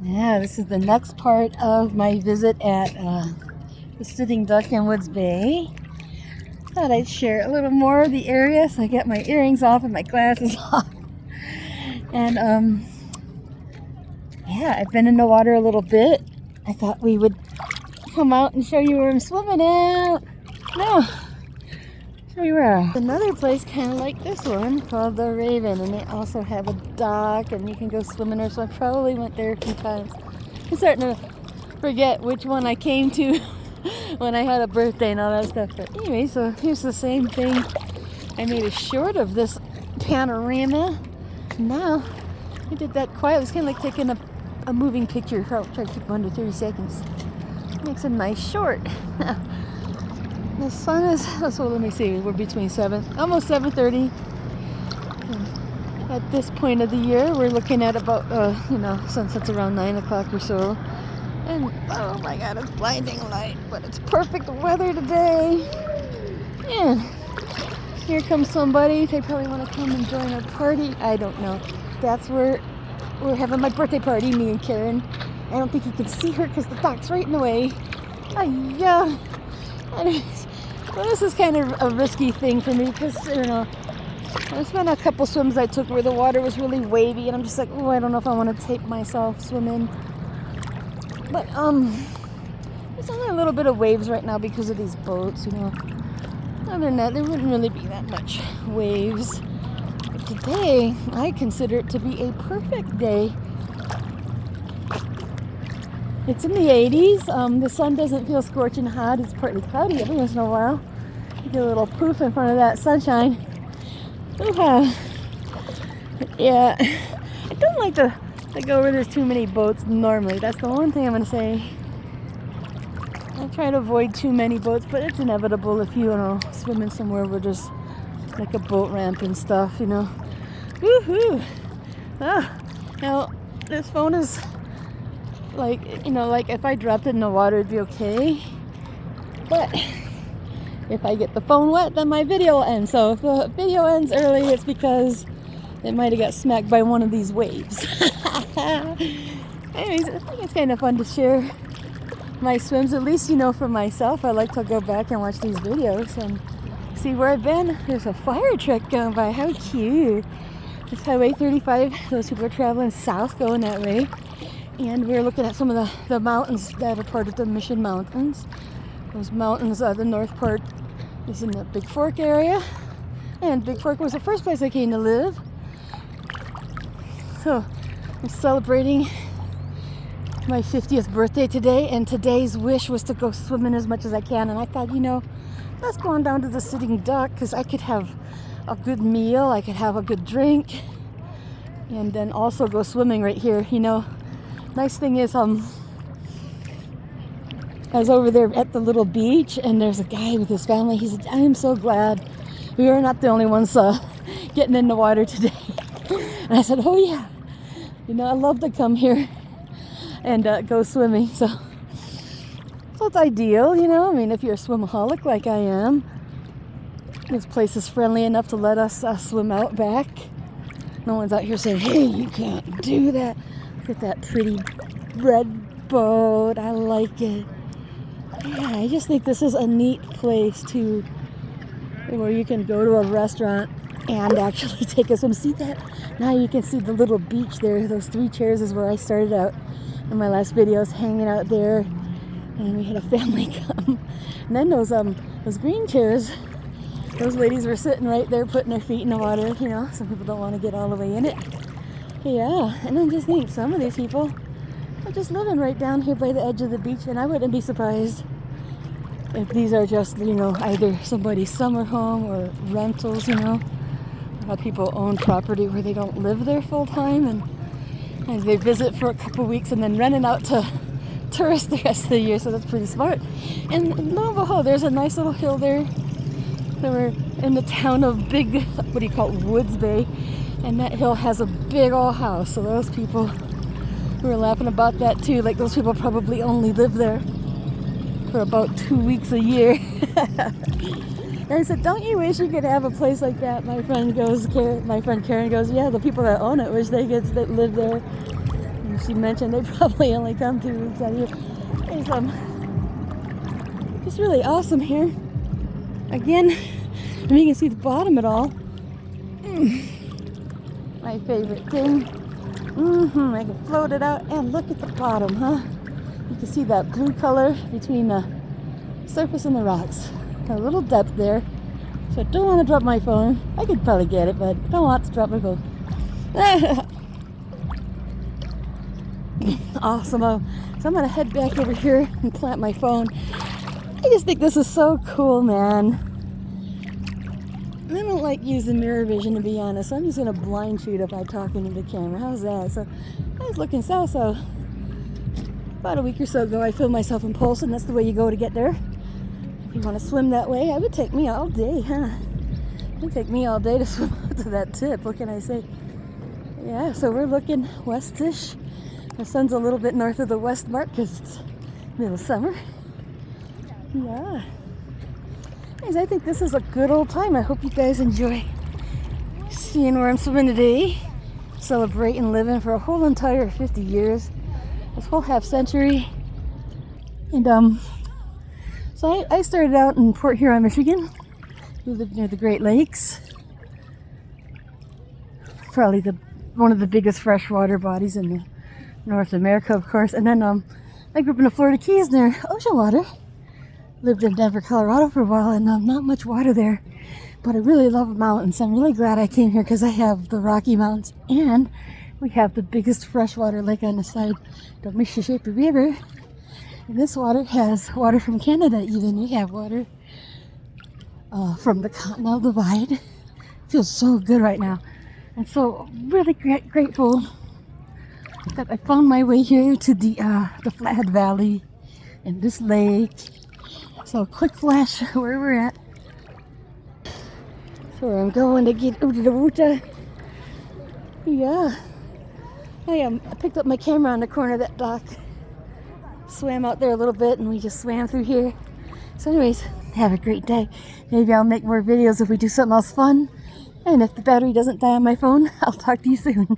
Yeah, this is the next part of my visit at the Sitting Duck in Woods Bay. Thought I'd share a little more of the area, so I got my earrings off and my glasses off. And yeah, I've been in the water a little bit. I thought we would come out and show you where I'm swimming at. No, show you where. Another place kind of like this one called the Raven, and they also have a dock and you can go swimming there, so I probably went there a few times. I'm starting to forget which one I came to when I had a birthday and all that stuff. But anyway, so here's the same thing. I made a short of this panorama. Now, I did that quiet. It was kind of like taking a moving picture. I'll try to keep it under 30 seconds. Makes a nice short. The sun is, so let me see, we're between almost 7:30. At this point of the year, we're looking at about, sunset's around 9 o'clock or so. And, oh my God, it's blinding light, but it's perfect weather today. And here comes somebody. They probably want to come and join our party. I don't know. That's where we're having my birthday party, me and Karen. I don't think you can see her because the dock's right in the way. Yeah. Anyways, well, this is kind of a risky thing for me because, there's been a couple swims I took where the water was really wavy, and I'm just like, oh, I don't know if I want to take myself swimming. But there's only a little bit of waves right now because of these boats, Other than that, there wouldn't really be that much waves. But today, I consider it to be a perfect day. It's in the 80s. The sun doesn't feel scorching hot. It's partly cloudy every once in a while. You get a little poof in front of that sunshine. Yeah, I don't like to go where there's too many boats normally. That's the one thing I'm going to say. I try to avoid too many boats, but it's inevitable if you, swimming somewhere where there's like a boat ramp and stuff, Woohoo! Now, this phone is like if I dropped it in the water, it'd be okay. But if I get the phone wet, then my video will end. So if the video ends early, it's because it might have got smacked by one of these waves. Anyways, I think it's kind of fun to share my swims, at least, for myself. I like to go back and watch these videos and see where I've been. There's a fire truck going by. How cute. It's Highway 35. Those people are traveling south going that way. And we're looking at some of the mountains that are part of the Mission Mountains. Those mountains, the north part is in the Big Fork area. And Big Fork was the first place I came to live. So I'm celebrating my 50th birthday today, and today's wish was to go swimming as much as I can. And I thought, let's go on down to the Sitting Duck because I could have a good meal, I could have a good drink, and then also go swimming right here. Nice thing is, I was over there at the little beach, and there's a guy with his family. He said, I am so glad we are not the only ones getting in the water today. And I said, oh yeah, I love to come here and go swimming. So it's ideal, if you're a swimaholic like I am. This place is friendly enough to let us swim out back. No one's out here saying, hey, you can't do that. Look at that pretty red boat. I like it. Yeah, I just think this is a neat place where you can go to a restaurant and actually take a swim. See that? Now you can see the little beach there. Those 3 chairs is where I started out in my last videos, hanging out there. And we had a family come. And then those green chairs, those ladies were sitting right there putting their feet in the water. Some people don't want to get all the way in it. Yeah, and then just think, some of these people are just living right down here by the edge of the beach, and I wouldn't be surprised if these are just, either somebody's summer home or rentals, A lot of people own property where they don't live there full time, and they visit for a couple weeks and then renting out to tourists the rest of the year, so that's pretty smart. And lo and behold, there's a nice little hill there. We're in the town of Woods Bay. And that hill has a big old house. So those people who were laughing about that too, like those people probably only live there for about 2 weeks a year. And I said, don't you wish you could have a place like that? My friend Karen goes, yeah, the people that own it wish they could live there. And she mentioned they probably only come 2 weeks out of here. It's just really awesome here. Again, and you can see the bottom at all. My favorite thing. I can float it out and look at the bottom, huh? You can see that blue color between the surface and the rocks. Got a little depth there. So I don't want to drop my phone. I could probably get it, but don't want to drop my phone. Awesome. So I'm going to head back over here and plant my phone. I just think this is so cool, man. I don't like using mirror vision, to be honest. So I'm just going to blind shoot if I talk into the camera. How's that? So I was looking south. So about a week or so ago, I filmed myself in Polson. That's the way you go to get there. If you want to swim that way, it would take me all day, huh? It would take me all day to swim out to that tip. What can I say? Yeah, so we're looking westish. The sun's a little bit north of the west mark because it's middle of summer. Yeah. Anyways, I think this is a good old time. I hope you guys enjoy seeing where I'm swimming today. Celebrating living for a whole entire 50 years. This whole half century. And so I started out in Port Huron, Michigan. We lived near the Great Lakes. Probably one of the biggest freshwater bodies in North America, of course. And then I grew up in the Florida Keys near ocean water. Lived in Denver, Colorado for a while, and not much water there. But I really love mountains. I'm really glad I came here because I have the Rocky Mountains and we have the biggest freshwater lake on the side, the Mississippi River. And this water has water from Canada even. We have water from the Continental Divide. It feels so good right now. And so really grateful that I found my way here to the Flathead Valley and this lake. So quick flash where we're at. So where I'm going to get Uta. Yeah. I picked up my camera on the corner of that dock. Swam out there a little bit and we just swam through here. So anyways, have a great day. Maybe I'll make more videos if we do something else fun. And if the battery doesn't die on my phone, I'll talk to you soon.